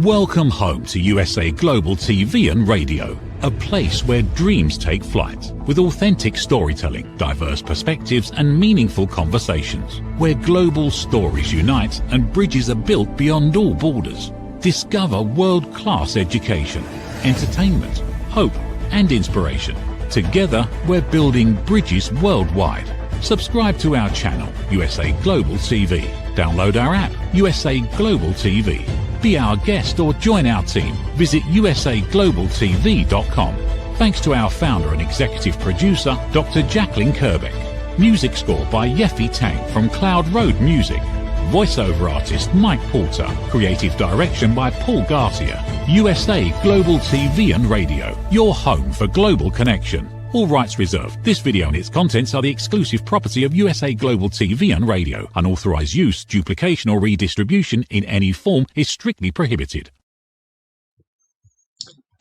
Welcome home to USA Global TV and Radio, a place where dreams take flight, with authentic storytelling, diverse perspectives and meaningful conversations, where global stories unite and bridges are built beyond all borders. Discover world-class education, entertainment, hope and inspiration. Together, we're building bridges worldwide. Subscribe to our channel, USA Global TV. Download our app, USA Global TV. Be our guest or join our team. Visit usaglobaltv.com. Thanks to our founder and executive producer, Dr. Jacqueline Kerbeck. Music score by Yeffy Tang from Cloud Road Music. Voiceover artist Mike Porter. Creative direction by Paul Garcia. USA Global TV and Radio. Your home for global connection. All rights reserved. This video and its contents are the exclusive property of USA Global TV and Radio. Unauthorized use, duplication or redistribution in any form is strictly prohibited.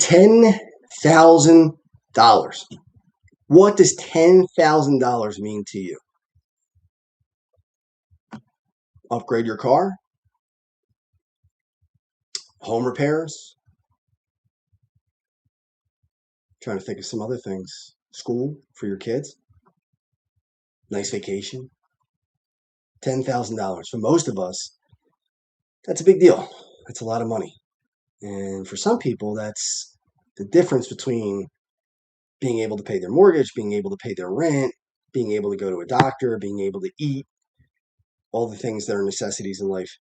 $10,000. What does $10,000 mean to you? Upgrade your car? Home repairs? Trying to think of some other things. School for your kids? Nice vacation? $10,000. For most of us, that's a big deal. That's a lot of money. And for some people, that's the difference between being able to pay their mortgage, being able to pay their rent, being able to go to a doctor, being able to eat, all the things that are necessities in life.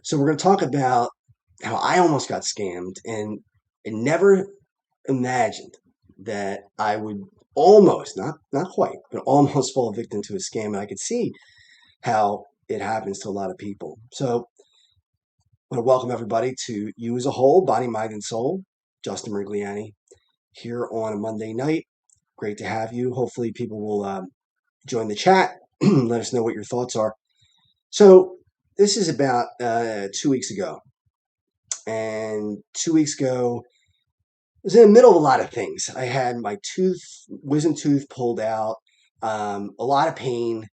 So we're going to talk about how I almost got scammed, and I never imagined that I would almost, not quite, but almost fall victim to a scam. And I could see how it happens to a lot of people. So I want to welcome everybody to You as a Whole, Body, Mind, and Soul. Justin Merigliani here on a Monday night. Great to have you. Hopefully people will join the chat. Let us know what your thoughts are. So this is about 2 weeks ago. And 2 weeks ago, I was in the middle of a lot of things. I had my wisdom tooth pulled out, a lot of pain,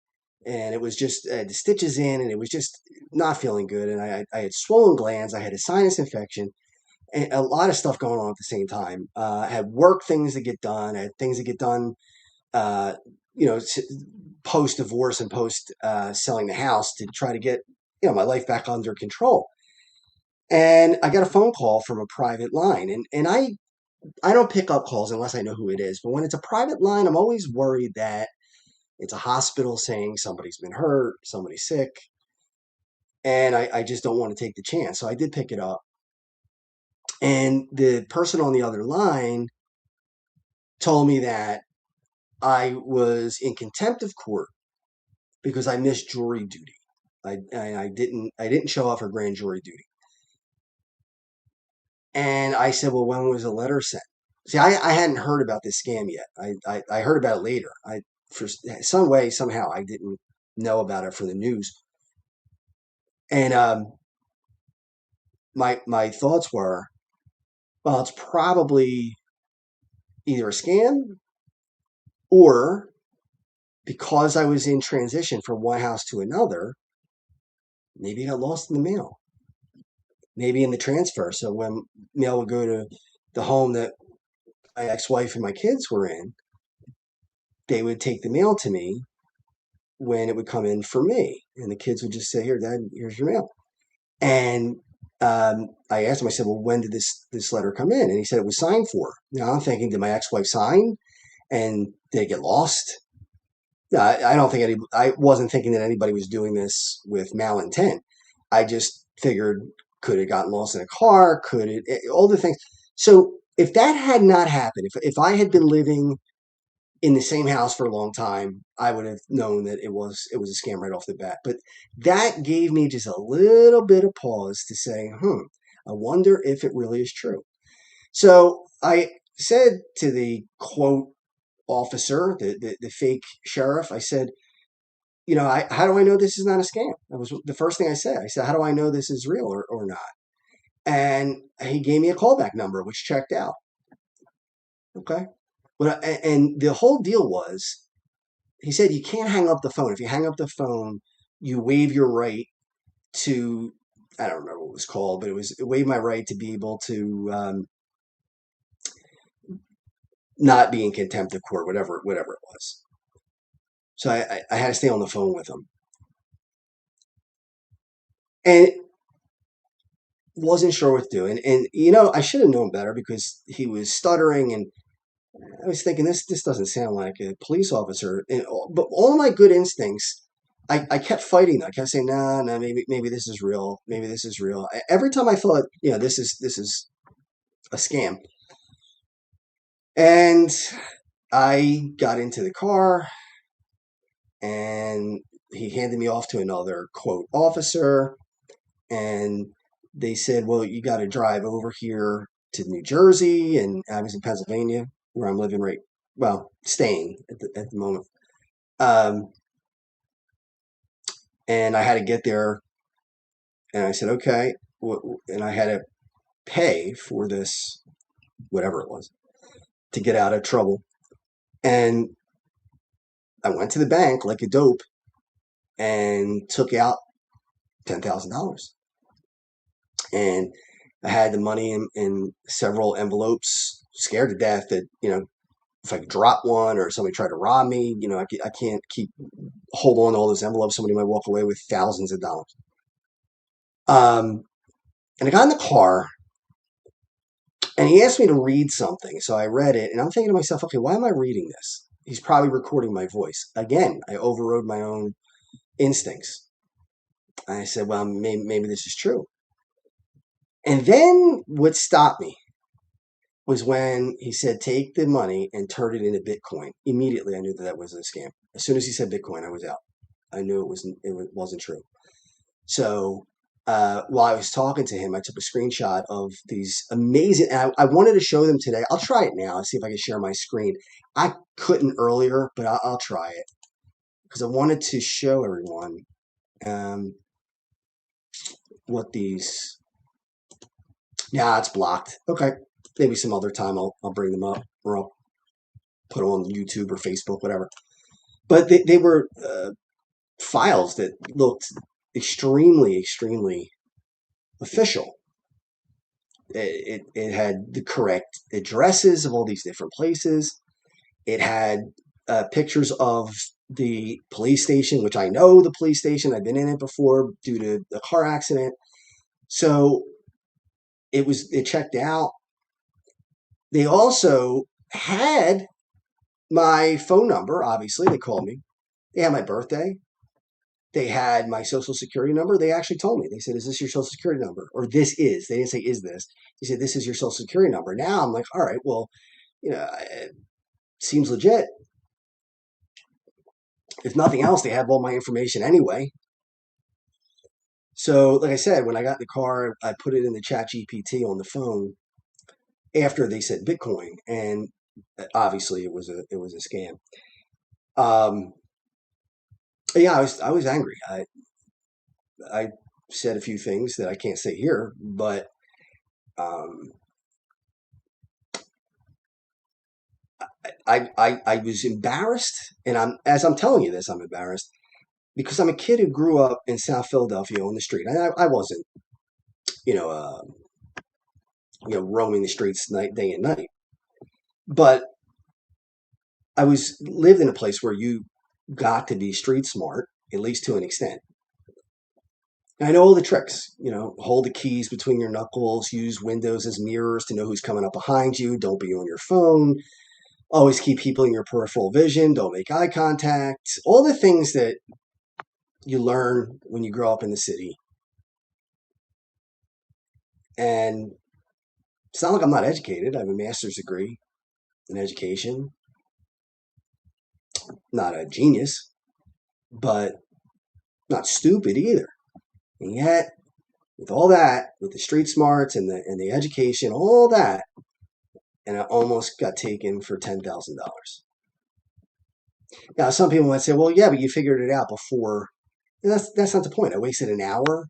and it was just the stitches in, and it was just not feeling good. And I had swollen glands. I had a sinus infection, and a lot of stuff going on at the same time. I had work things to get done. I had things to get done, post divorce and post selling the house to try to get my life back under control. And I got a phone call from a private line, and I don't pick up calls unless I know who it is. But when it's a private line, I'm always worried that it's a hospital saying somebody's been hurt, somebody's sick. And I just don't want to take the chance. So I did pick it up. And the person on the other line told me that I was in contempt of court because I missed jury duty. I didn't show up for grand jury duty. And I said, well, when was the letter sent? See, I hadn't heard about this scam yet. I heard about it later. For some way, somehow, I didn't know about it for the news. And my thoughts were, well, it's probably either a scam or because I was in transition from one house to another, maybe it got lost in the mail. Maybe in the transfer. So when mail would go to the home that my ex-wife and my kids were in, they would take the mail to me when it would come in for me. And the kids would just say, here, Dad, here's your mail. And I asked him, I said, well, when did this letter come in? And he said it was signed for. Now I'm thinking, did my ex-wife sign? And did it get lost? No, I wasn't thinking that anybody was doing this with malintent. I just figured, could it gotten lost in a car? Could it all the things? So if that had not happened, if I had been living in the same house for a long time, I would have known that it was a scam right off the bat. But that gave me just a little bit of pause to say, I wonder if it really is true. So I said to the quote officer, the fake sheriff, I said, how do I know this is not a scam? That was the first thing I said. I said, how do I know this is real or not? And he gave me a callback number, which checked out. Okay. And the whole deal was, he said, you can't hang up the phone. If you hang up the phone, you waive your right to I don't remember what it was called, but it waived my right to be able to not be in contempt of court, whatever it was. So I had to stay on the phone with him, and wasn't sure what to do. And I should have known better because he was stuttering, and I was thinking this doesn't sound like a police officer. But all my good instincts, I kept fighting. I kept saying, no, no, maybe this is real. Maybe this is real. Every time I thought, this is a scam. And I got into the car, and he handed me off to another quote officer, and they said, well, you got to drive over here to New Jersey, and I was in Pennsylvania where I'm living staying at the moment. And I had to get there, and I said, okay, and I had to pay for this, whatever it was, to get out of trouble. And I went to the bank like a dope and took out $10,000. And I had the money in several envelopes, scared to death that, if I drop one or somebody tried to rob me, I can't hold on to all those envelopes. Somebody might walk away with thousands of dollars. And I got in the car, and he asked me to read something. So I read it, and I'm thinking to myself, okay, why am I reading this? He's probably recording my voice. Again, I overrode my own instincts. I said, well, maybe this is true. And then what stopped me was when he said, take the money and turn it into Bitcoin. Immediately, I knew that was a scam. As soon as he said Bitcoin, I was out. I knew it wasn't true. So while I was talking to him, I took a screenshot of these amazing, and I wanted to show them today. I'll try it now and see if I can share my screen. I couldn't earlier, but I'll try it because I wanted to show everyone what these. Yeah, it's blocked. Okay, maybe some other time I'll bring them up, or I'll put them on YouTube or Facebook, whatever. But they were files that looked extremely, extremely official. It had the correct addresses of all these different places. It had pictures of the police station, which I know the police station. I've been in it before due to a car accident. So it checked out. They also had my phone number. Obviously, they called me. They had my birthday. They had my social security number. They actually told me. They said, is this your social security number? Or this is. They didn't say, is this? They said, this is your social security number. Now I'm like, all right, well, it seems legit. If nothing else, they have all my information anyway. So, like I said, when I got in the car, I put it in the chat GPT on the phone after they said Bitcoin. And obviously it was a scam. Yeah, I was angry. I said a few things that I can't say here, but I was embarrassed, and as I'm telling you this, I'm embarrassed because I'm a kid who grew up in South Philadelphia on the street. I wasn't, roaming the streets day and night, but I lived in a place where you got to be street smart, at least to an extent. I know all the tricks, hold the keys between your knuckles, use windows as mirrors to know who's coming up behind you, don't be on your phone, always keep people in your peripheral vision, don't make eye contact, all the things that you learn when you grow up in the city. And it's not like I'm not educated. I have a master's degree in education. Not a genius, but not stupid either. And yet, with all that, with the street smarts and the education, all that, and I almost got taken for $10,000. Now, some people might say, well, yeah, but you figured it out before. And that's not the point. I wasted an hour.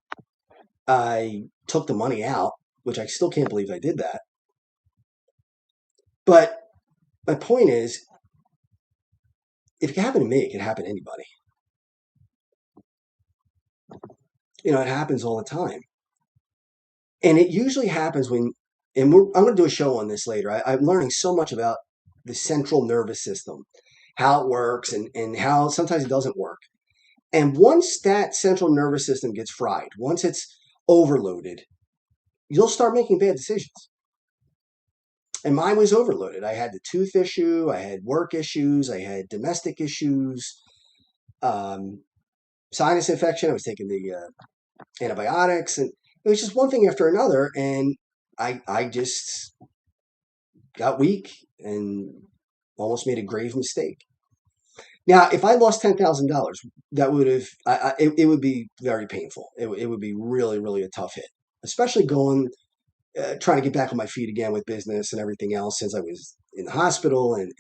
I took the money out, which I still can't believe I did that. But my point is, if it can happen to me, it can happen to anybody. It happens all the time. And it usually happens when, I'm going to do a show on this later. I'm learning so much about the central nervous system, how it works, and how sometimes it doesn't work. And once that central nervous system gets fried, once it's overloaded, you'll start making bad decisions. And mine was overloaded. I had the tooth issue, I had work issues, I had domestic issues, um, sinus infection. I was taking the antibiotics, and it was just one thing after another. And I just got weak and almost made a grave mistake. Now, if I lost $10,000, that would have, it would be very painful. It would be really, really a tough hit, especially trying to get back on my feet again with business and everything else since I was in the hospital and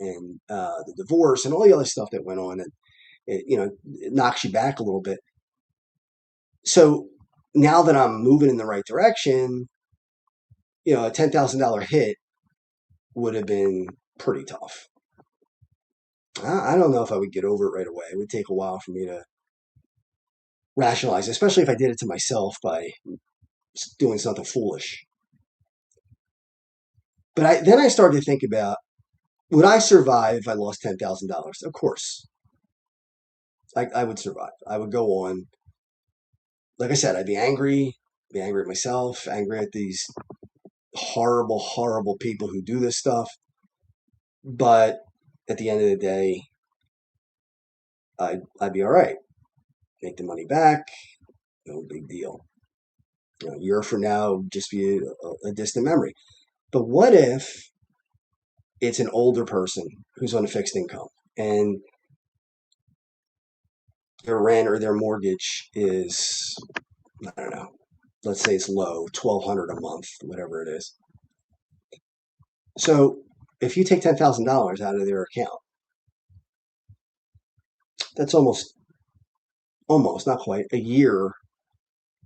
the divorce and all the other stuff that went on. And it knocks you back a little bit. So now that I'm moving in the right direction, a $10,000 hit would have been pretty tough. I don't know if I would get over it right away. It would take a while for me to rationalize, especially if I did it to myself by doing something foolish. But then I started to think about, would I survive if I lost $10,000? Of course, I would survive. I would go on. Like I said, I'd be angry at myself, angry at these horrible, horrible people who do this stuff. But at the end of the day, I'd be all right. Make the money back, no big deal. A year from now, just be a distant memory. But what if it's an older person who's on a fixed income and their rent or their mortgage is, I don't know, let's say it's low, 1,200 a month, whatever it is. So if you take $10,000 out of their account, that's almost, not quite a year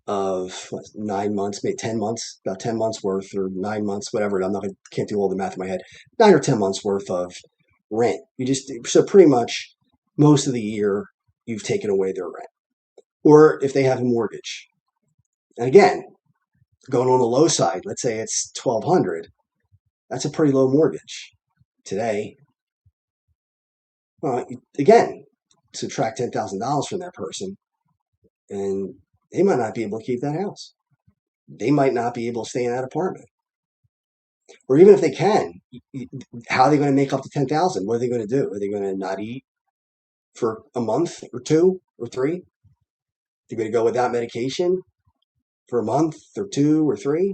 of 9 months, maybe 10 months, about 10 months worth, or 9 months, whatever. Can't do all the math in my head. 9 or 10 months worth of rent. So pretty much most of the year you've taken away their rent. Or if they have a mortgage. And again, going on the low side, let's say it's 1,200. That's a pretty low mortgage today. Well, again, subtract $10,000 from that person, and they might not be able to keep that house. They might not be able to stay in that apartment. Or even if they can, how are they going to make up the 10,000? What are they going to do? Are they going to not eat for a month or 2 or 3? They're going to go without medication for a month or 2 or 3?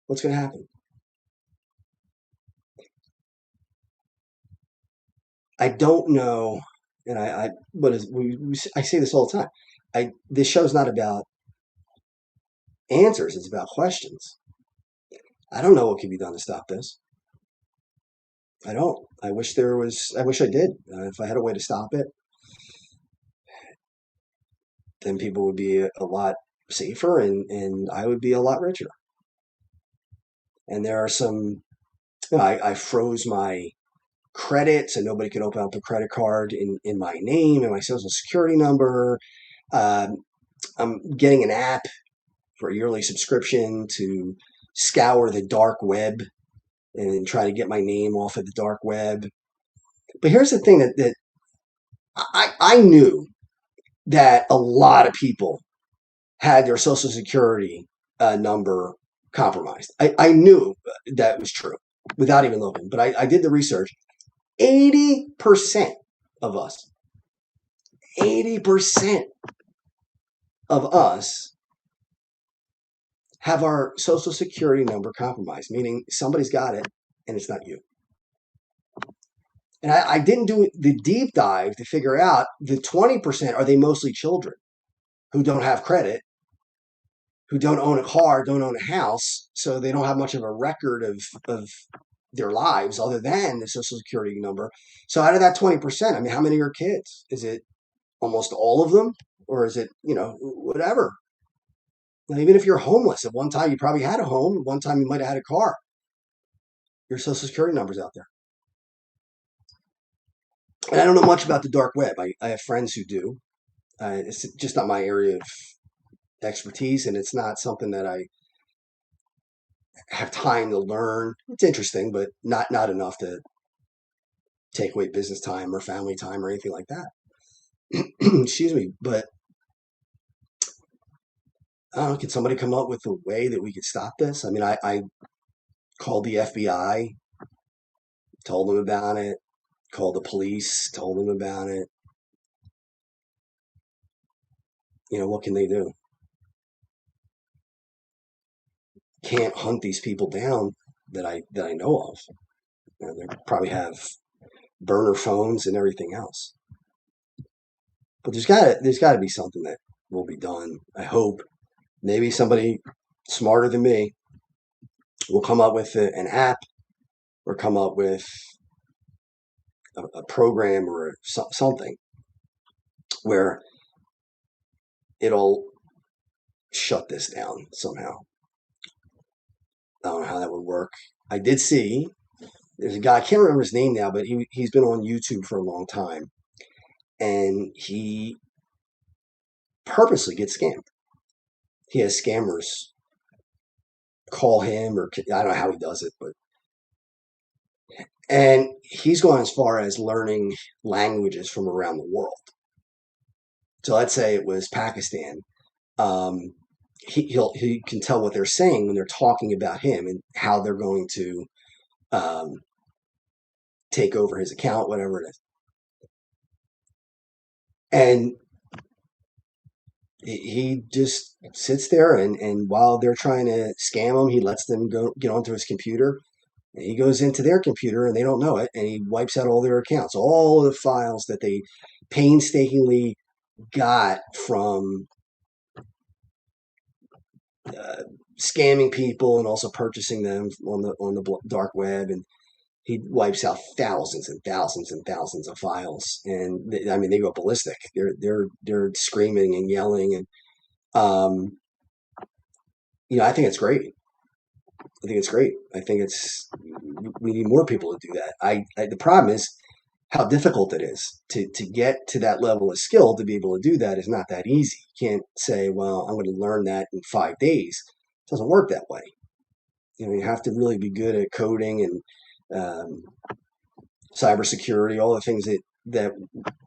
What's going to happen? I don't know, and I say this all the time. This show's not about answers; it's about questions. I don't know what can be done to stop this. I don't. I wish I did. If I had a way to stop it, then people would be a lot safer, and I would be a lot richer. And there are some. I froze my credit so nobody could open up a credit card in my name and my social security number. I'm getting an app for a yearly subscription to scour the dark web and try to get my name off of the dark web. But here's the thing that I knew that a lot of people had their social security number compromised. I knew that was true without even looking, but I did the research. 80% of us, 80% of us have our social security number compromised, meaning somebody's got it and it's not you. And I didn't do the deep dive to figure out the 20%, are they mostly children who don't have credit, who don't own a car, don't own a house, so they don't have much of a record of their lives other than the social security number. So out of that 20%, I mean, how many are kids? Is it almost all of them? Or is it, whatever? Now, even if you're homeless, at one time you probably had a home, at one time you might have had a car. Your social security number's out there. And I don't know much about the dark web. I have friends who do. It's just not my area of expertise, and it's not something that I have time to learn. It's interesting, but not enough to take away business time or family time or anything like that. Excuse me. But I don't know, can somebody come up with a way that we could stop this? I mean, I called the FBI, told them about it, called the police, told them about it. What can they do? Can't hunt these people down that I know of. They probably have burner phones and everything else. But there's gotta be something that will be done. I hope maybe somebody smarter than me will come up with an app or come up with a program or something where it'll shut this down somehow. I don't know how that would work. I did see there's a guy, I can't remember his name now, but he's been on YouTube for a long time, and he purposely gets scammed. He has scammers call him, or I don't know how he does it, and he's gone as far as learning languages from around the world. So let's say it was Pakistan. Um, he can tell what they're saying when they're talking about him and how they're going to um, take over his account, whatever it is. And he just sits there, and while they're trying to scam him, he lets them go get onto his computer. And he goes into their computer and they don't know it, and he wipes out all their accounts, all of the files that they painstakingly got from uh, scamming people and also purchasing them on the dark web. And he wipes out thousands and thousands and thousands of files. And I mean, they go ballistic. They're screaming and yelling, and um, I think it's great. I think it's great. I think we need more people to do that. The problem is how difficult it is to get to that level of skill. To be able to do that is not that easy. You can't say, well, I'm going to learn that in 5 days. It doesn't work that way. You have to really be good at coding and cybersecurity, all the things that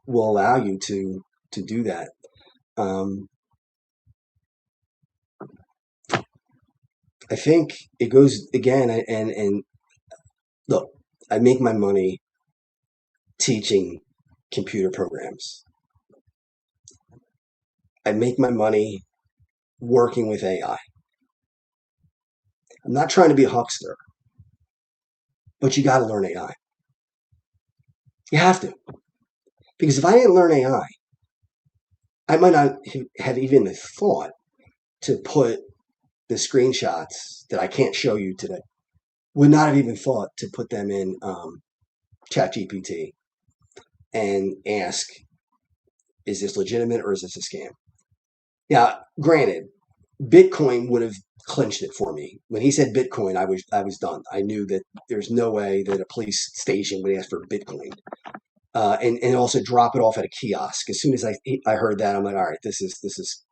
will allow you to do that. Um, I think it goes again, and look, I make my money teaching computer programs. I make my money working with AI. I'm not trying to be a huckster, but you got to learn AI. You have to, because if I didn't learn AI, I might not have even thought to put the screenshots that I can't show you today. Would not have even thought to put them in ChatGPT and ask, is this legitimate or is this a scam? Now, granted, Bitcoin would have clinched it for me. When he said Bitcoin, I was done. I knew that there's no way that a police station would ask for Bitcoin. And also drop it off at a kiosk. As soon as I heard that, I'm like, all right, this is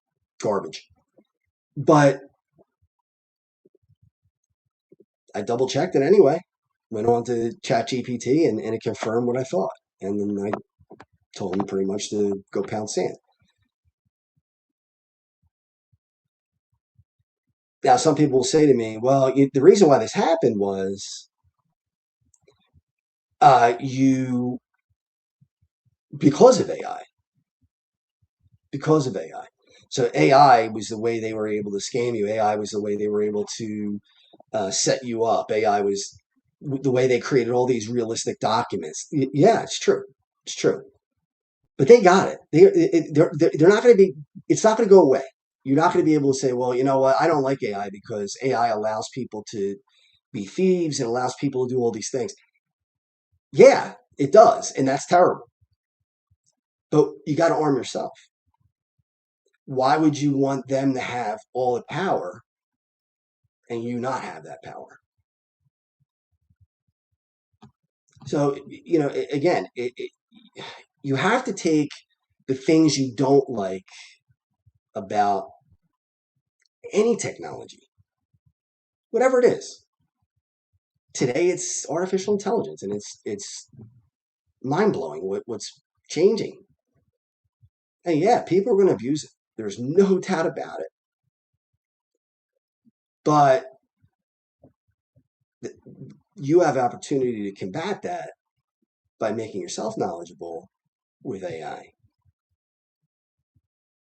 garbage. But I double checked it anyway. Went on to ChatGPT and it confirmed what I thought. And then I told him pretty much to go pound sand. Now, some people will say to me, well, the reason why this happened was you because of AI. Because of AI. So AI was the way they were able to scam you. AI was the way they were able to set you up. AI was the way they created all these realistic documents. Yeah, it's true. It's true. But they got it. They're not going to be. It's not going to go away. You're not going to be able to say, well, you know what? I don't like AI because AI allows people to be thieves and allows people to do all these things. Yeah, it does, and that's terrible. But you got to arm yourself. Why would you want them to have all the power and you not have that power? So, again, you have to take the things you don't like about any technology whatever it is. Today it's artificial intelligence, and it's mind-blowing what's changing. And yeah, people are going to abuse it. There's no doubt about it. But you have opportunity to combat that by making yourself knowledgeable with AI.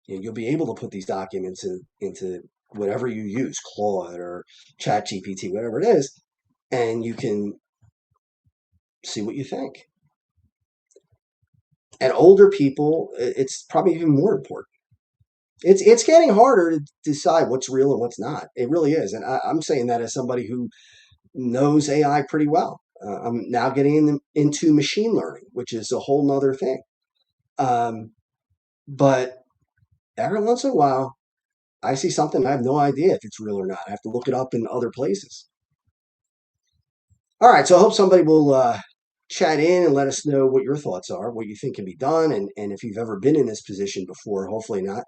You'll be able to put these documents into whatever you use, Claude or ChatGPT, whatever it is, and you can see what you think. And older people, it's probably even more important. It's getting harder to decide what's real and what's not. It really is, and I'm saying that as somebody who knows AI pretty well. I'm now getting into machine learning, which is a whole nother thing. But every once in a while, I see something I have no idea if it's real or not. I have to look it up in other places. All right, so I hope somebody will chat in and let us know what your thoughts are, what you think can be done, and if you've ever been in this position before. Hopefully not.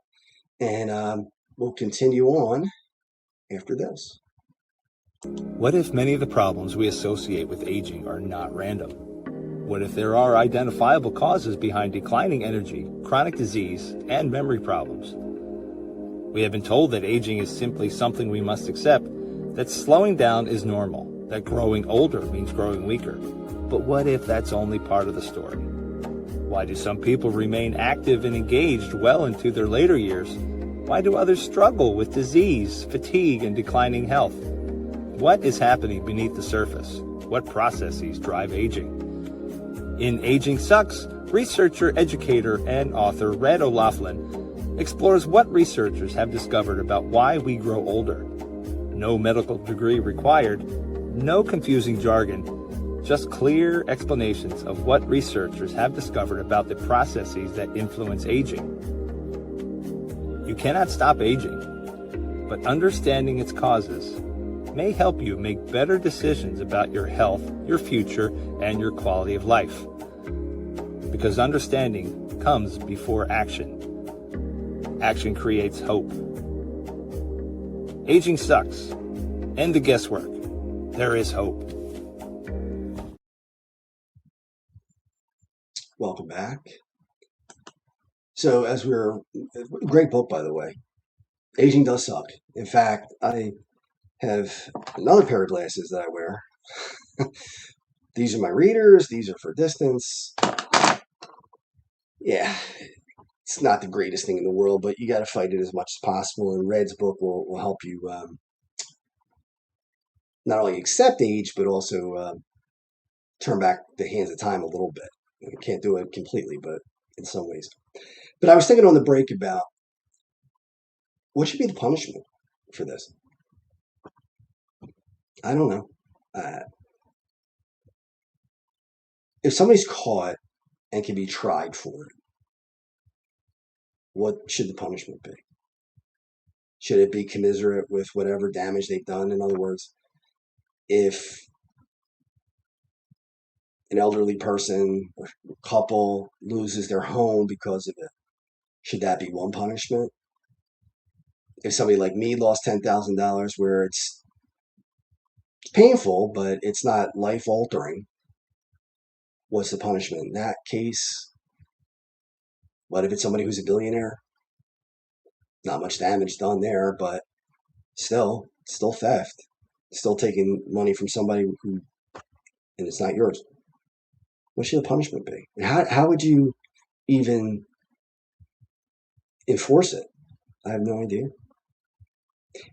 And we'll continue on after this. What if many of the problems we associate with aging are not random? What if there are identifiable causes behind declining energy, chronic disease, and memory problems? We have been told that aging is simply something we must accept, that slowing down is normal, that growing older means growing weaker. But what if that's only part of the story? Why do some people remain active and engaged well into their later years? Why do others struggle with disease, fatigue, and declining health? What is happening beneath the surface? What processes drive aging? In Aging Sucks, researcher, educator, and author Red O'Loughlin explores what researchers have discovered about why we grow older. No medical degree required, no confusing jargon, just clear explanations of what researchers have discovered about the processes that influence aging. You cannot stop aging, but understanding its causes may help you make better decisions about your health, your future, and your quality of life. Because understanding comes before action. Action creates hope. Aging sucks. End the guesswork. There is hope. Welcome back. So great book, by the way. Aging does suck. In fact, I have another pair of glasses that I wear. These are my readers. These are for distance. Yeah, it's not the greatest thing in the world, but you got to fight it as much as possible. And Red's book will help you not only accept age, but also turn back the hands of time a little bit. You can't do it completely, but in some ways. But I was thinking on the break about what should be the punishment for this. I don't know. If somebody's caught and can be tried for it, what should the punishment be? Should it be commiserate with whatever damage they've done? In other words, if an elderly person or couple loses their home because of it, should that be one punishment? If somebody like me lost $10,000 where it's painful, but it's not life-altering, what's the punishment in that case? What if it's somebody who's a billionaire? Not much damage done there, but still theft. Still taking money from somebody who, and it's not yours. What should the punishment be? And how would you even enforce it? I have no idea.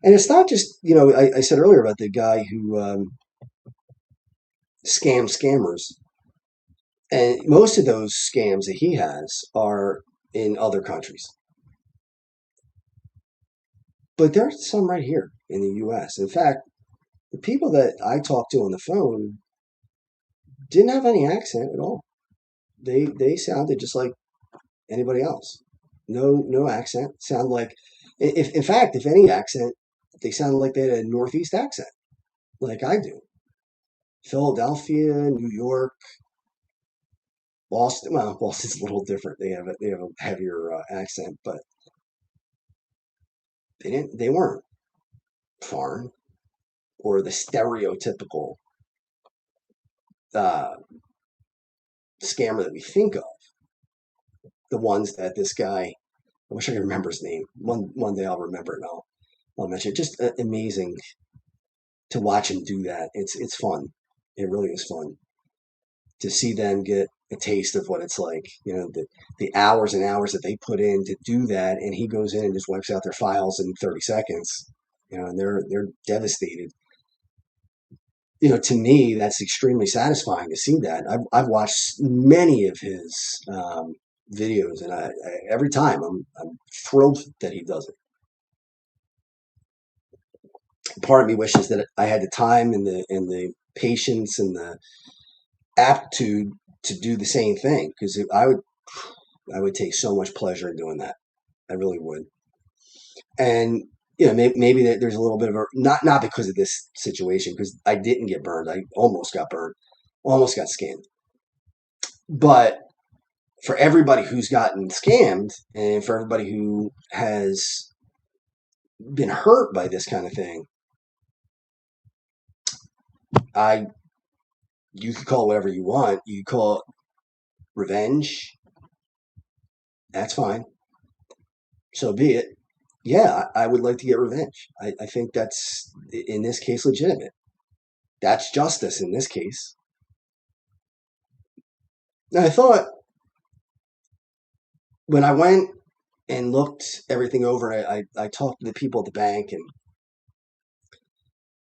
And it's not just, I said earlier about the guy who scams scammers. And most of those scams that he has are in other countries. But there's some right here in the U.S. In fact, the people that I talked to on the phone didn't have any accent at all. They sounded just like anybody else. No accent. Sound like, in fact, if any accent, they sounded like they had a Northeast accent, like I do. Philadelphia, New York, Boston. Well, Boston's a little different. They have a heavier accent, but they weren't foreign. or the stereotypical scammer that we think of. The ones that this guy, I wish I could remember his name. One day I'll remember it and I'll mention it. Just amazing to watch him do that. It's fun. It really is fun to see them get a taste of what it's like. The hours and hours that they put in to do that, and he goes in and just wipes out their files in 30 seconds. And they're devastated. To me, that's extremely satisfying to see that. I've watched many of his videos, and I every time I'm thrilled that he does it. Part of me wishes that I had the time and the patience and the aptitude to do the same thing, because I would take so much pleasure in doing that. I really would. And maybe there's a little bit of a not because of this situation, because I didn't get burned. I almost got burned, almost got scammed. But for everybody who's gotten scammed, and for everybody who has been hurt by this kind of thing, you could call it whatever you want. You could call it revenge. That's fine. So be it. Yeah, I would like to get revenge. I think that's, in this case, legitimate. That's justice in this case. Now, I thought when I went and looked everything over, I talked to the people at the bank and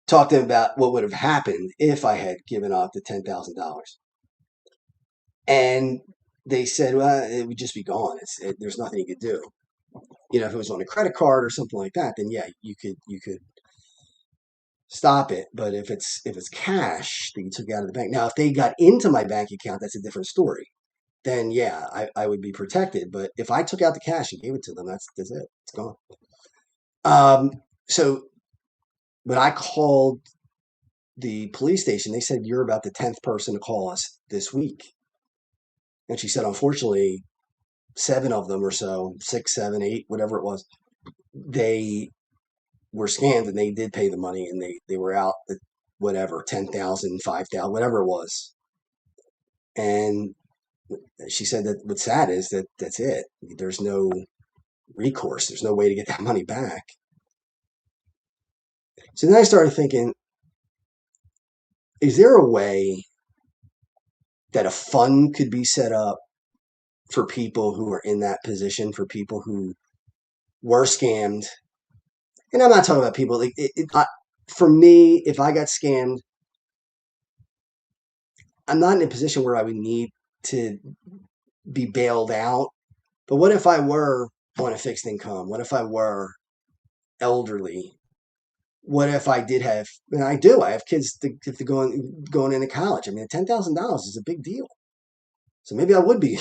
talked to them about what would have happened if I had given out the $10,000. And they said, well, it would just be gone. There's nothing you could do. If it was on a credit card or something like that, then yeah, you could stop it. But if it's cash that you took out of the bank, now if they got into my bank account, that's a different story. Then yeah, I would be protected. But if I took out the cash and gave it to them, that's it. It's gone. So when I called the police station, they said, you're about the 10th person to call us this week. And she said, unfortunately, 7 of them or so, 6, 7, 8, whatever it was, they were scammed, and they did pay the money, and they were out at whatever, 10,000, 5,000, whatever it was. And she said that what's sad is that that's it. There's no recourse. There's no way to get that money back. So then I started thinking, is there a way that a fund could be set up for people who are in that position, for people who were scammed? And I'm not talking about people like for me, if I got scammed, I'm not in a position where I would need to be bailed out. But what if I were on a fixed income? What if I were elderly? What if I did have, and I do, I have kids going into college. I mean, $10,000 is a big deal. So maybe I would be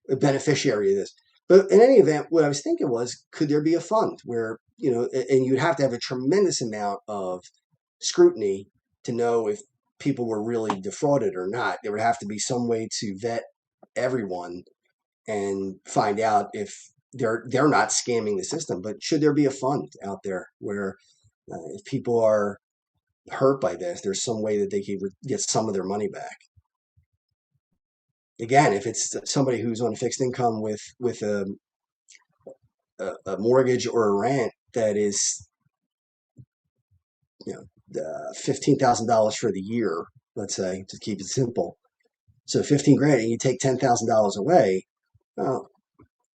a beneficiary of this. But in any event, what I was thinking was, could there be a fund where, and you'd have to have a tremendous amount of scrutiny to know if people were really defrauded or not. There would have to be some way to vet everyone and find out if they're not scamming the system. But should there be a fund out there where if people are hurt by this, there's some way that they can get some of their money back? Again, if it's somebody who's on a fixed income with a mortgage or a rent that is, $15,000 for the year, let's say, to keep it simple. So 15 grand, and you take $10,000 away, well,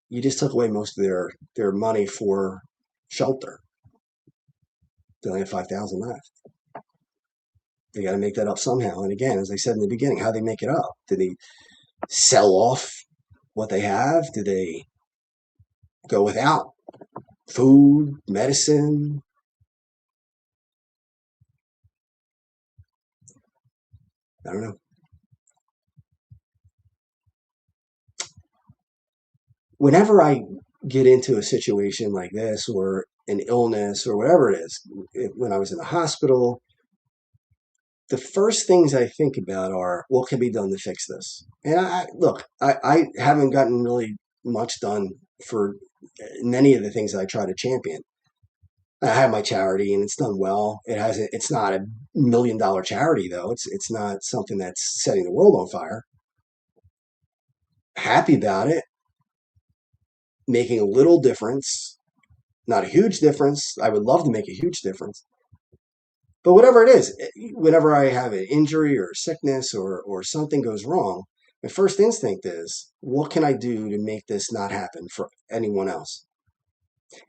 you just took away most of their money for shelter. They only have 5,000 left. They got to make that up somehow. And again, as I said in the beginning, how they make it up? Do they sell off what they have? Do they go without food, medicine? I don't know. Whenever I get into a situation like this, or an illness, or whatever it is, when I was in the hospital, the first things I think about are, what can be done to fix this? And I haven't gotten really much done for many of the things that I try to champion. I have my charity and it's done well. It's not $1 million charity though. It's not something that's setting the world on fire. Happy about it, making a little difference, not a huge difference. I would love to make a huge difference. But whatever it is, whenever I have an injury or sickness or something goes wrong, my first instinct is, what can I do to make this not happen for anyone else?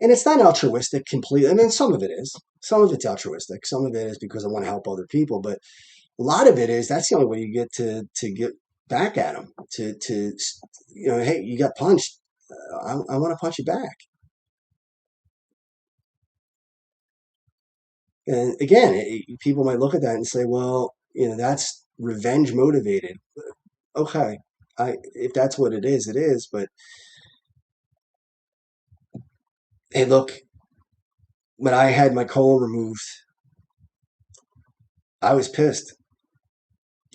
And it's not altruistic completely. I mean, some of it is. Some of it's altruistic. Some of it is because I want to help other people. But a lot of it is that's the only way you get to get back at them. Hey, you got punched. I want to punch you back. And again, people might look at that and say, well, that's revenge motivated. Okay, if that's what it is, it is. But hey, look, when I had my colon removed, I was pissed.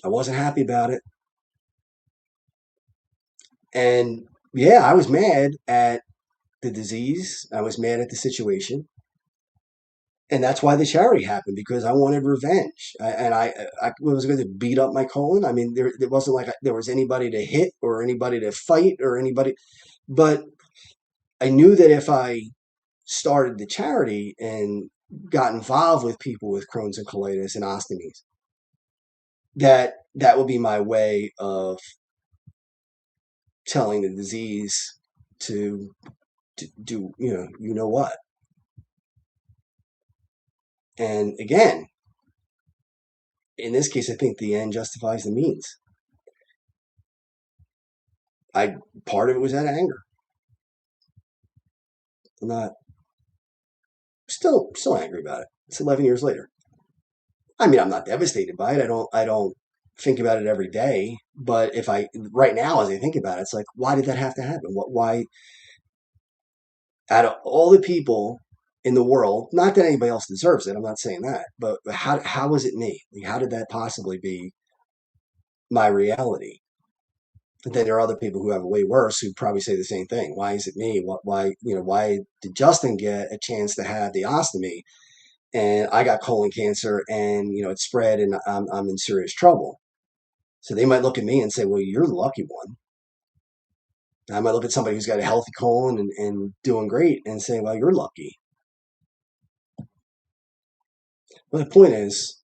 I wasn't happy about it. And yeah, I was mad at the disease. I was mad at the situation. And that's why the charity happened, because I wanted revenge. I was going to beat up my colon. I mean, it wasn't like there was anybody to hit or anybody to fight or anybody. But I knew that if I started the charity and got involved with people with Crohn's and colitis and ostomies, that would be my way of telling the disease to do, what. And again, in this case, I think the end justifies the means. Part of it was out of anger. I'm not still angry about it. It's 11 years later. I mean, I'm not devastated by it. I don't think about it every day. But right now, as I think about it, it's like, why did that have to happen? Why, out of all the people in the world, not that anybody else deserves it, I'm not saying that, but how was it me? Like, how did that possibly be my reality? But then there are other people who have it way worse who probably say the same thing. Why is it me? Why did Justin get a chance to have the ostomy and I got colon cancer and, it spread and I'm in serious trouble? So they might look at me and say, well, you're the lucky one. I might look at somebody who's got a healthy colon and doing great and say, well, you're lucky. But the point is,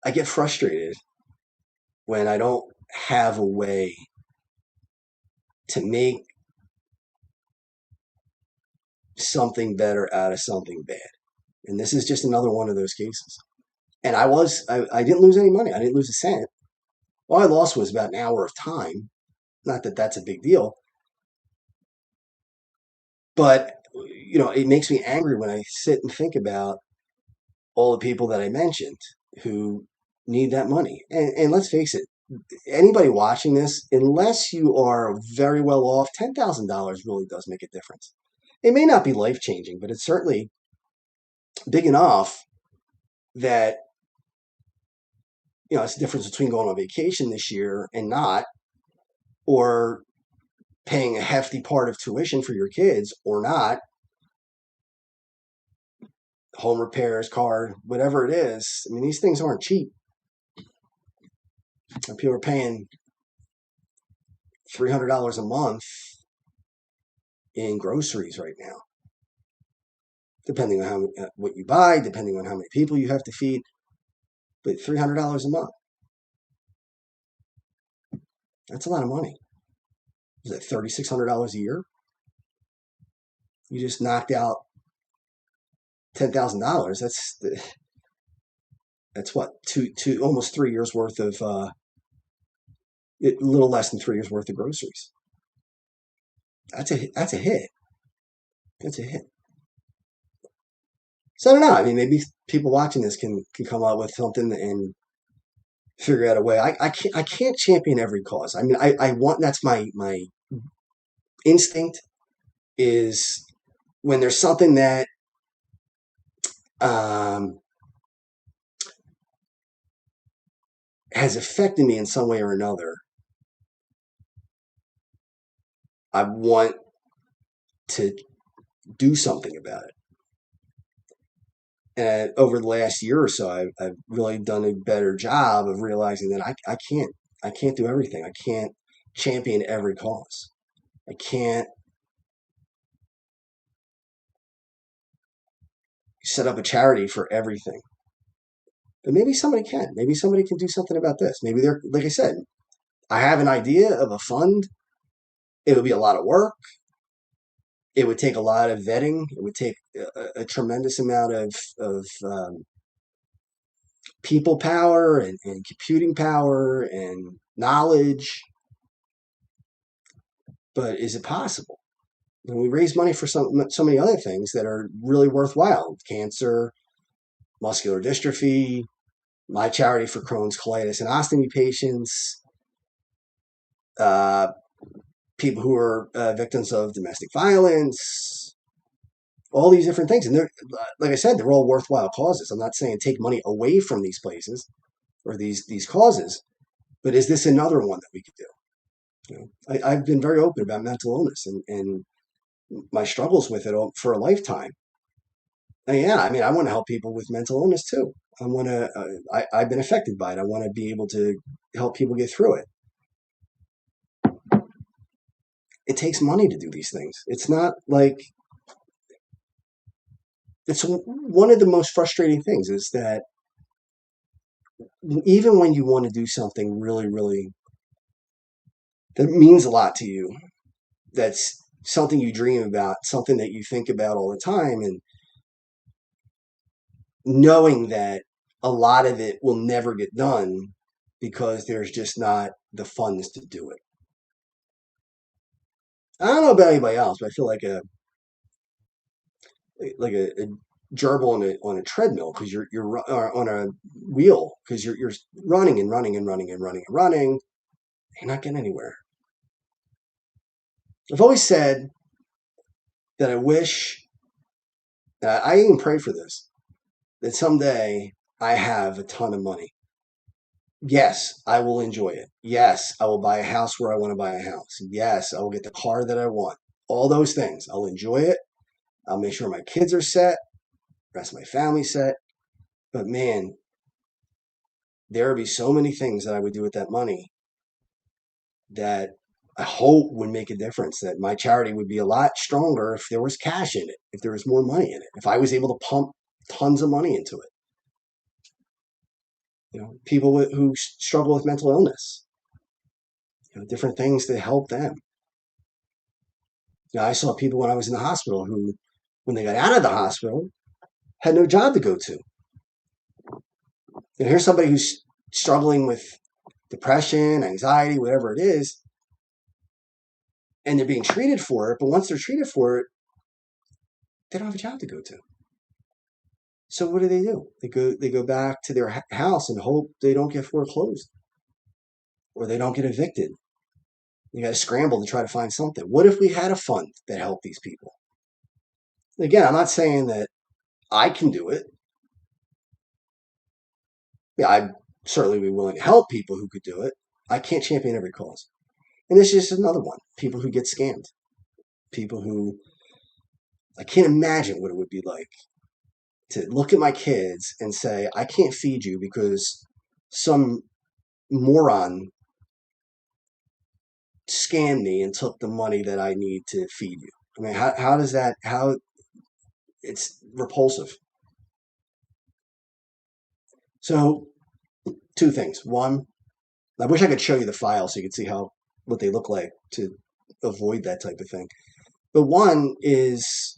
I get frustrated when I don't have a way to make something better out of something bad. And this is just another one of those cases. And I didn't lose any money. I didn't lose a cent. All I lost was about an hour of time. Not that that's a big deal, but it makes me angry when I sit and think about all the people that I mentioned who need that money. And let's face it, anybody watching this, unless you are very well off, $10,000 really does make a difference. It may not be life changing, but it's certainly big enough that it's the difference between going on vacation this year and not, or paying a hefty part of tuition for your kids or not, home repairs, car, whatever it is. I mean, these things aren't cheap. And people are paying $300 a month in groceries right now, depending on what you buy, depending on how many people you have to feed. But $300 a month, that's a lot of money. Is that $3,600 a year? You just knocked out $10,000. That's what, almost 3 years worth of, a little less than 3 years worth of groceries. That's a hit. That's a hit. So I don't know. I mean, maybe people watching this can come up with something and figure out a way. I can't champion every cause. I mean, I want, that's my instinct is when there's something that has affected me in some way or another, I want to do something about it. And over the last year or so, I've really done a better job of realizing that I can't do everything. I can't champion every cause. I can't set up a charity for everything. But maybe somebody can. Maybe somebody can do something about this. Maybe they're, like I said, I have an idea of a fund. It would be a lot of work. It would take a lot of vetting. It would take a tremendous amount of people power and computing power and knowledge. But is it possible? And we raise money for so many other things that are really worthwhile. Cancer, muscular dystrophy, my charity for Crohn's, colitis, and ostomy patients, people who are victims of domestic violence, all these different things. And they're, like I said, they're all worthwhile causes. I'm not saying take money away from these places or these causes, but is this another one that we could do? You know, I've been very open about mental illness and my struggles with it for a lifetime. And yeah, I mean, I want to help people with mental illness too. I want to. I've been affected by it. I want to be able to help people get through it. It takes money to do these things. It's not like it's one of the most frustrating things is that even when you want to do something really, really that means a lot to you, that's something you dream about, something that you think about all the time, and knowing that a lot of it will never get done because there's just not the funds to do it. I don't know about anybody else, but I feel like a gerbil on a treadmill because you're on a wheel because you're running and running and running and running and running. You're not getting anywhere. I've always said that I wish, I even pray for this, that someday I have a ton of money. Yes, I will enjoy it. Yes, I will buy a house where I want to buy a house. Yes, I will get the car that I want. All those things. I'll enjoy it. I'll make sure my kids are set, rest of my family set. But man, there would be so many things that I would do with that money that I hope would make a difference, that my charity would be a lot stronger if there was cash in it, if there was more money in it, if I was able to pump tons of money into it. You know, people who struggle with mental illness, you know, different things to help them. You know, I saw people when I was in the hospital who, when they got out of the hospital, had no job to go to. You know, here's somebody who's struggling with depression, anxiety, whatever it is, and they're being treated for it. But once they're treated for it, they don't have a job to go to. So what do? They go back to their house and hope they don't get foreclosed or they don't get evicted. You got to scramble to try to find something. What if we had a fund that helped these people? Again, I'm not saying that I can do it. Yeah, I'd certainly be willing to help people who could do it. I can't champion every cause. And this is just another one. People who get scammed. People who, I can't imagine what it would be like to look at my kids and say, I can't feed you because some moron scammed me and took the money that I need to feed you. I mean, how does that, it's repulsive. So, two things. One, I wish I could show you the file so you could see what they look like to avoid that type of thing. But one is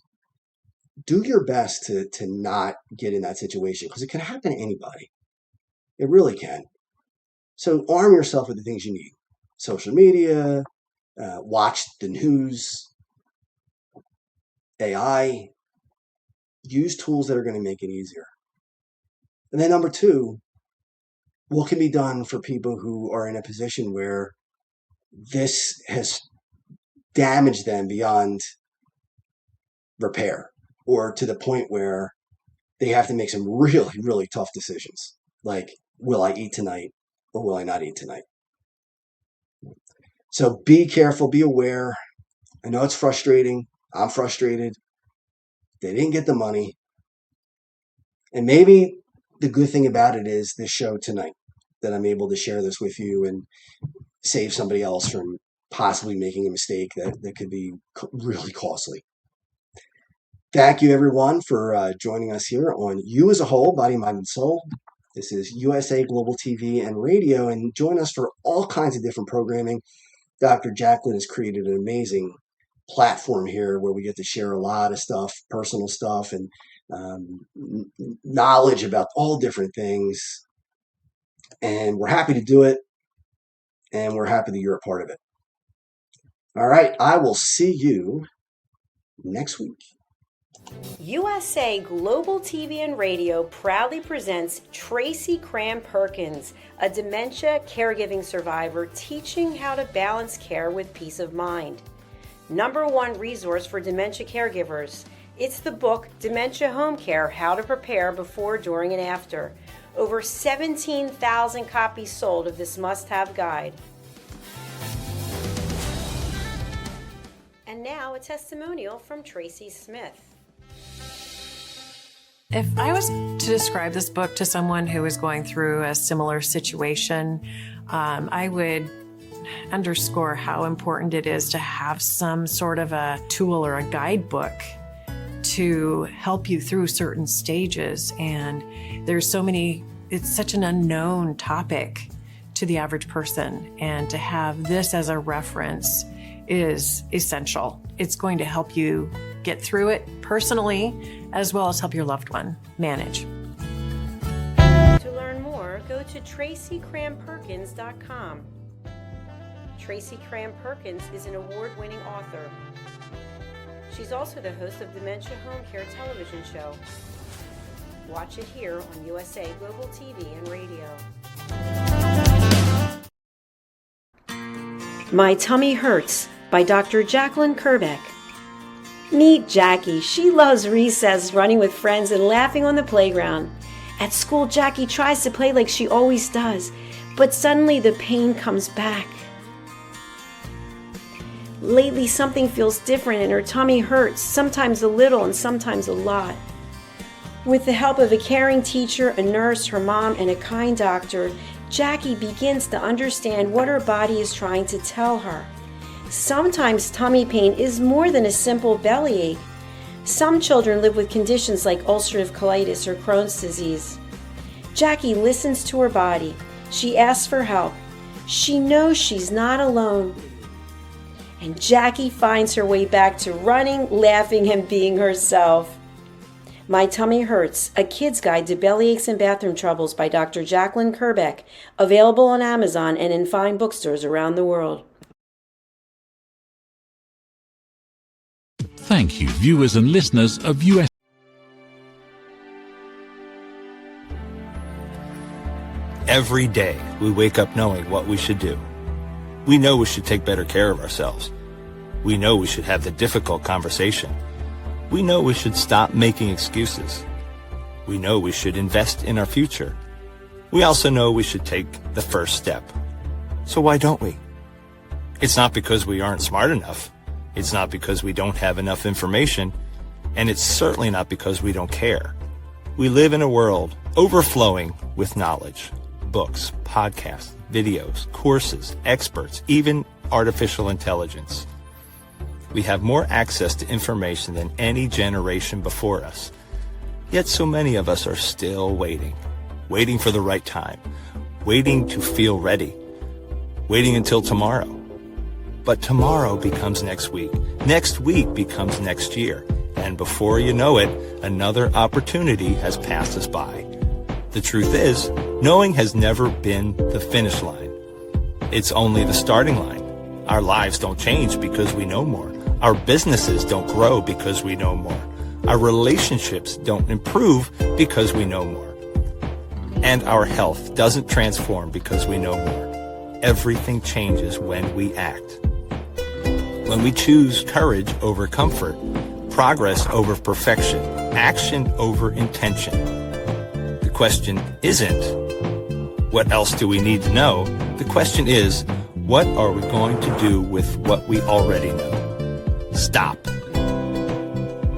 do your best to not get in that situation because it can happen to anybody. It really can. So arm yourself with the things you need. Social media, watch the news, AI, use tools that are going to make it easier. And then number two, what can be done for people who are in a position where this has damaged them beyond repair or to the point where they have to make some really, really tough decisions. Like, will I eat tonight or will I not eat tonight? So be careful, be aware. I know it's frustrating. I'm frustrated. They didn't get the money. And maybe the good thing about it is this show tonight, that I'm able to share this with you and save somebody else from possibly making a mistake that could be really costly. Thank you, everyone, for joining us here on You as a Whole, Body, Mind, and Soul. This is USA Global TV and Radio, and join us for all kinds of different programming. Dr. Jacqueline has created an amazing platform here where we get to share a lot of stuff, personal stuff, and knowledge about all different things. And we're happy to do it, and we're happy that you're a part of it. All right, I will see you next week. USA Global TV and Radio proudly presents Tracy Cram-Perkins, a dementia caregiving survivor teaching how to balance care with peace of mind. #1 resource for dementia caregivers. It's the book Dementia Home Care: How to Prepare Before, During, and After. Over 17,000 copies sold of this must-have guide. And now a testimonial from Tracy Smith. If I was to describe this book to someone who is going through a similar situation, I would underscore how important it is to have some sort of a tool or a guidebook to help you through certain stages. And there's so many, it's such an unknown topic to the average person. And to have this as a reference is essential. It's going to help you get through it personally, as well as help your loved one manage. To learn more, go to TracyCramPerkins.com. Tracy Cram-Perkins is an award-winning author. She's also the host of Dementia Home Care television show. Watch it here on USA Global TV and Radio. My Tummy Hurts by Dr. Jacqueline Kerbeck. Meet Jackie. She loves recess, running with friends, and laughing on the playground. At school, Jackie tries to play like she always does, but suddenly the pain comes back. Lately, something feels different and her tummy hurts, sometimes a little and sometimes a lot. With the help of a caring teacher, a nurse, her mom, and a kind doctor, Jackie begins to understand what her body is trying to tell her. Sometimes tummy pain is more than a simple bellyache. Some children live with conditions like ulcerative colitis or Crohn's disease. Jackie listens to her body. She asks for help. She knows she's not alone. And Jackie finds her way back to running, laughing, and being herself. My Tummy Hurts, a kid's guide to bellyaches and bathroom troubles by Dr. Jacqueline Kerbeck, available on Amazon and in fine bookstores around the world. Thank you, viewers and listeners of US. Every day, we wake up knowing what we should do. We know we should take better care of ourselves. We know we should have the difficult conversation. We know we should stop making excuses. We know we should invest in our future. We also know we should take the first step. So why don't we? It's not because we aren't smart enough. It's not because we don't have enough information. And it's certainly not because we don't care. We live in a world overflowing with knowledge. Books, podcasts, videos, courses, experts, even artificial intelligence. We have more access to information than any generation before us. Yet so many of us are still waiting for the right time, waiting to feel ready, waiting until tomorrow. But tomorrow becomes next week becomes next year, and before you know it, another opportunity has passed us by. The truth is, knowing has never been the finish line. It's only the starting line. Our lives don't change because we know more. Our businesses don't grow because we know more. Our relationships don't improve because we know more. And our health doesn't transform because we know more. Everything changes when we act. When we choose courage over comfort, progress over perfection, action over intention. The question isn't, what else do we need to know? The question is, what are we going to do with what we already know? Stop.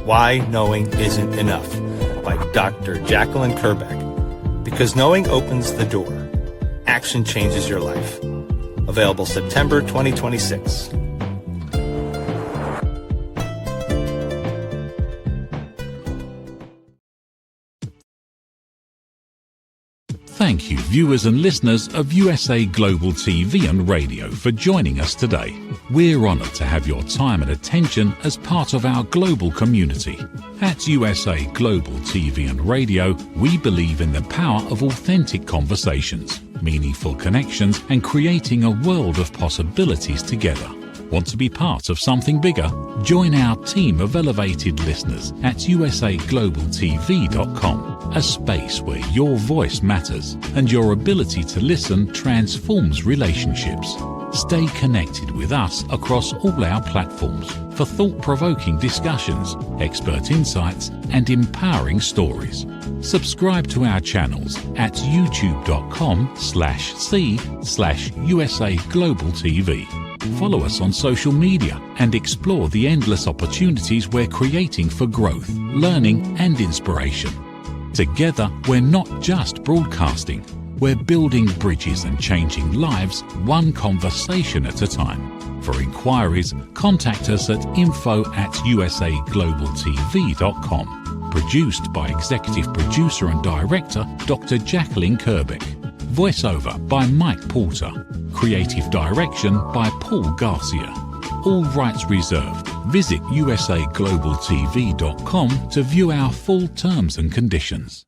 Why Knowing Isn't Enough by Dr. Jacqueline Kerbeck. Because knowing opens the door. Action changes your life. Available September 2026. Thank you, viewers and listeners of USA Global TV and Radio, for joining us today. We're honoured to have your time and attention as part of our global community. At USA Global TV and Radio, we believe in the power of authentic conversations, meaningful connections, and creating a world of possibilities together. Want to be part of something bigger? Join our team of elevated listeners at USAGlobalTV.com, a space where your voice matters and your ability to listen transforms relationships. Stay connected with us across all our platforms for thought-provoking discussions, expert insights, and empowering stories. Subscribe to our channels at youtube.com/c/USAGlobalTV. Follow us on social media and explore the endless opportunities we're creating for growth, learning, and inspiration. Together, we're not just broadcasting, we're building bridges and changing lives one conversation at a time. For inquiries, contact us at info@usaglobaltv.com. Produced by Executive Producer and Director Dr. Jacqueline Kerbeck. Voiceover by Mike Porter. Creative direction by Paul Garcia. All rights reserved. Visit usaglobaltv.com to view our full terms and conditions.